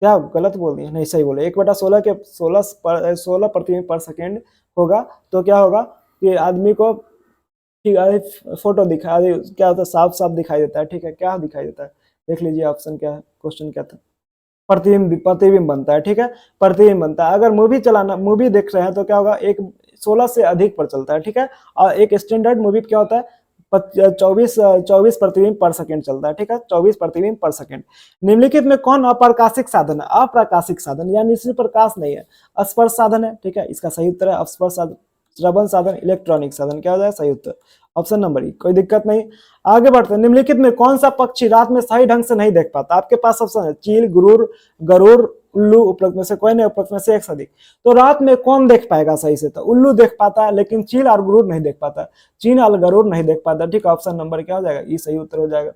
क्या गलत बोल दिए? नहीं, सही बोले। 1/16 के 16 प्रतिबिंब पर सेकेंड होगा, तो क्या होगा कि आदमी को ठीक है फोटो दिखा क्या होता है? साफ साफ दिखाई देता है। ठीक है, क्या दिखाई देता है? देख लीजिए ऑप्शन क्या है, क्वेश्चन क्या था? प्रतिबिंब बनता है। ठीक है, प्रतिबिंब बनता है। अगर मूवी देख रहे हैं तो क्या होगा? 16 से अधिक पर चलता है। ठीक है, और एक स्टैंडर्ड मूवी क्या होता है? 24 प्रतिबिंब पर सेकंड चलता है। ठीक है, 24 प्रतिबिंब पर सेकंड। निम्नलिखित में कौन अप्रकाशिक साधन है? अप्रकाशिक साधन यानी इसमें प्रकाश नहीं है, स्पर्श साधन है। ठीक है, इसका सही उत्तर है स्पर्श साधन, श्रवण साधन, इलेक्ट्रॉनिक साधन। क्या हो जाए? सही उत्तर ऑप्शन नंबर ई। कोई दिक्कत नहीं। आगे बढ़ते हैं। निम्नलिखित में कौन सा पक्षी रात में सही ढंग से नहीं देख पाता? आपके पास ऑप्शन है चील, गरुड़, उल्लू, उपरोक्त में से कोई नहीं, उपरोक्त में से एक से अधिक। तो रात में कौन देख पाएगा सही से? तो उल्लू देख पाता है, लेकिन चील और गरुड़ नहीं देख पाता। चील और गरुड़ नहीं देख पाता। ठीक है, ऑप्शन नंबर क्या हो जाएगा? ये सही उत्तर हो जाएगा।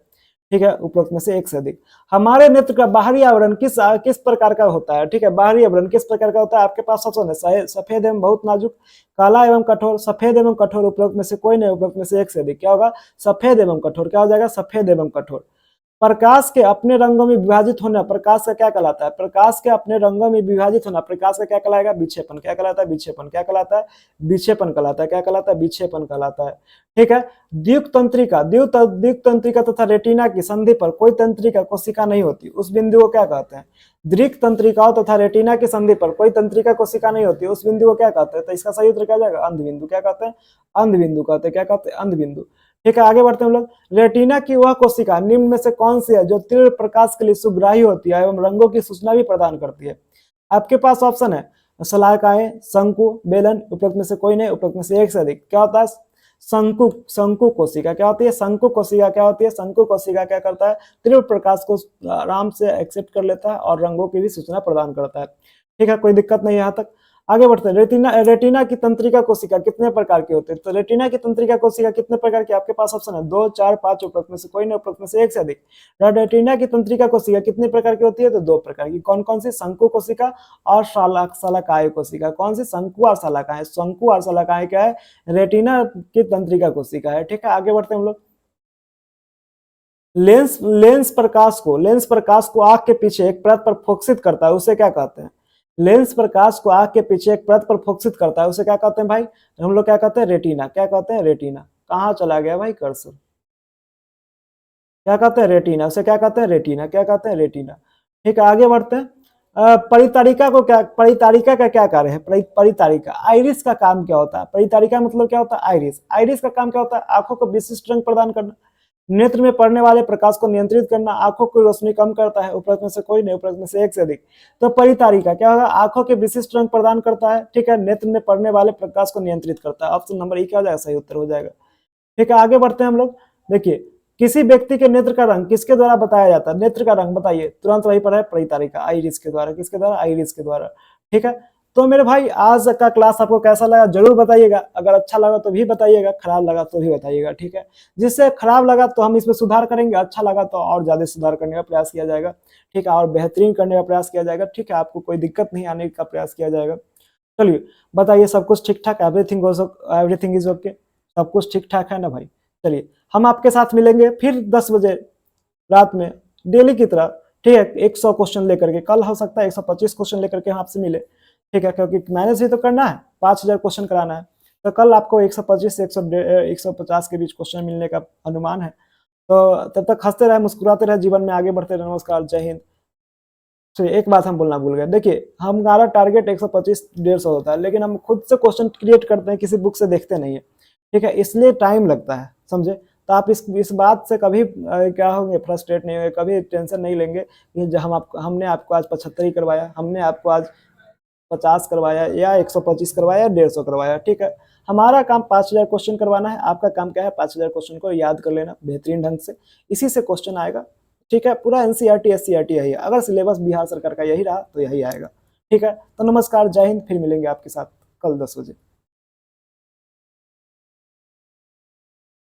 ठीक है, उपरोक्त में से एक से अधिक। हमारे नेत्र का बाहरी आवरण किस प्रकार का होता है? ठीक है, बाहरी आवरण किस प्रकार का होता है? आपके पास ऑप्शन है सफेद एवं बहुत नाजुक, काला एवं कठोर, सफेद एवं कठोर, उपरोक्त में से कोई नहीं, उपरोक्त में से एक से अधिक। क्या होगा? सफेद एवं कठोर। क्या हो जाएगा? सफेद एवं कठोर। प्रकाश के अपने रंगों में विभाजित होना प्रकाश का क्या कहलाता है? प्रकाश के अपने रंगों में विभाजित होना प्रकाश का क्या कहलाएगा? विक्षेपण। क्या कहलाता है? विक्षेपण। क्या कहलाता है? विक्षेपण कहलाता है। क्या कहलाता है? विक्षेपण कहलाता है। ठीक है, द्वीप तंत्रिका तथा रेटिना की संधि पर कोई तंत्रिका कोशिका नहीं होती, उस बिंदु को क्या कहते हैं? दृक तंत्रिकाओं तथा रेटिना की संधि पर कोई तंत्रिका कोशिका नहीं होती, उस बिंदु को क्या कहते हैं? तो इसका सही उत्तर क्या जाएगा? अंधबिंदु। क्या कहते हैं? अंधबिंदु कहते हैं। क्या कहते हैं? अंधबिंदु। ठीक है, आगे बढ़ते हैं हम लोग। रेटिना की वह कोशिका निम्न में से कौन सी है जो तीव्र प्रकाश के लिए सुग्राही होती है एवं रंगों की सूचना भी प्रदान करती है? आपके पास ऑप्शन है शलाकाएं, शंकु, बेलन, उपरोक्त में से कोई नहीं, उपरोक्त में से एक से अधिक। क्या होता है? शंकु कोशिका। क्या होती है? शंकु कोशिका। क्या होती है? शंकु कोशिका क्या करता है? तीव्र प्रकाश को आराम से एक्सेप्ट कर लेता है और रंगों की भी सूचना प्रदान करता है। ठीक है, कोई दिक्कत नहीं यहाँ तक। आगे बढ़ते हैं। रेटिना की तंत्रिका कोशिका कितने प्रकार की होती है? तो रेटिना की तंत्रिका कोशिका कितने प्रकार की? आपके पास ऑप्शन है 2, 4, 5, उपरोक्त में से कोई नहीं, उपरोक्त में से एक से अधिक। रेटिना की तंत्रिका कोशिका कितने प्रकार की होती है? तो 2 प्रकार की। कौन कौन सी? शंकु कोशिका और शलाकाय कोशिका। कौन सी? शंकु और शलाकाय। शंकु और शलाकाय क्या है? रेटिना की तंत्रिका कोशिका है। ठीक है, आगे बढ़ते हैं हम लोग। लेंस प्रकाश को आंख के पीछे एक परत पर फोकसित करता है, उसे क्या कहते हैं? लेंस प्रकाश को आंख के पीछे एक परत पर फोकसित करता है, उसे क्या कहते हैं भाई? हम लोग क्या कहते हैं? रेटिना। क्या कहते हैं? रेटिना। कहाँ चला गया भाई कर्सर? क्या कहते हैं? रेटिना। उसे क्या कहते हैं? रेटिना। क्या कहते हैं? रेटिना। ठीक है, आगे बढ़ते हैं। परितारिका का क्या कार्य है? परितारिका आइरिस का काम क्या होता है? परितारिका मतलब क्या होता है? आइरिस। आइरिस का काम क्या होता है? आंखों को विशिष्ट रंग प्रदान करना। नेत्र में पड़ने वाले प्रकाश को नियंत्रित करना, आंखों की रोशनी कम करता है, उपरोक्त में से कोई नहीं, उपरोक्त में से एक से अधिक। तो परितारिका क्या होगा, आंखों के विशिष्ट रंग प्रदान करता है, ठीक है, नेत्र में पड़ने वाले प्रकाश को नियंत्रित करता है। ऑप्शन नंबर ई क्या हो जाएगा, सही उत्तर हो जाएगा। ठीक है, आगे बढ़ते हैं हम लोग। देखिए, किसी व्यक्ति के नेत्र का रंग किसके द्वारा बताया जाता है, नेत्र का रंग बताइए, तुरंत वही पर है परितारिका, आइरिस के द्वारा, किसके द्वारा, आइरिस के द्वारा। ठीक है, तो मेरे भाई आज का क्लास आपको कैसा लगा जरूर बताइएगा, अगर अच्छा लगा तो भी बताइएगा, खराब लगा तो भी बताइएगा। ठीक है, जिससे खराब लगा तो हम इसमें सुधार करेंगे, अच्छा लगा तो और ज्यादा सुधार करने का प्रयास किया जाएगा। ठीक है, और बेहतरीन करने का प्रयास किया जाएगा। ठीक है, आपको कोई दिक्कत नहीं आने का प्रयास किया जाएगा। चलिए बताइए, सब कुछ ठीक ठाक, एवरीथिंग इज ओके, सब कुछ ठीक ठाक है ना भाई। चलिए हम आपके साथ मिलेंगे फिर 10 बजे रात में, डेली की तरह। ठीक है, 100 क्वेश्चन लेकर के, कल हो सकता है 125 क्वेश्चन लेकर के हम आपसे मिले। ठीक है, क्योंकि मैनेज भी तो करना है, 5000 क्वेश्चन कराना है, तो कल आपको 125 से 150 के बीच क्वेश्चन मिलने का अनुमान है। तो तब तक हंसते रहे, मुस्कुराते रहे, जीवन में आगे बढ़ते रहे। नमस्कार, जय हिंद। तो एक बात हम बोलना भूल गए, देखिए हमारा टारगेट 125 150 होता है, लेकिन हम खुद से क्वेश्चन क्रिएट करते हैं, किसी बुक से देखते नहीं है। ठीक है, इसलिए टाइम लगता है, समझे। तो आप इस बात से कभी क्या होंगे, फ्रस्ट्रेट नहीं होंगे, कभी टेंशन नहीं लेंगे कि जो हमने आपको आज 75 ही करवाया, हमने आपको आज 50 करवाया या 125 करवाया, 150 करवाया। ठीक है, हमारा काम 5000 क्वेश्चन करवाना है, आपका काम क्या है, 5000 क्वेश्चन को याद कर लेना बेहतरीन ढंग से, इसी से क्वेश्चन आएगा। ठीक है, पूरा एनसीईआरटी एससीईआरटी यही है, अगर सिलेबस बिहार सरकार का यही रहा तो यही आएगा। ठीक है, तो नमस्कार, जय हिंद, फिर मिलेंगे आपके साथ कल 10 बजे।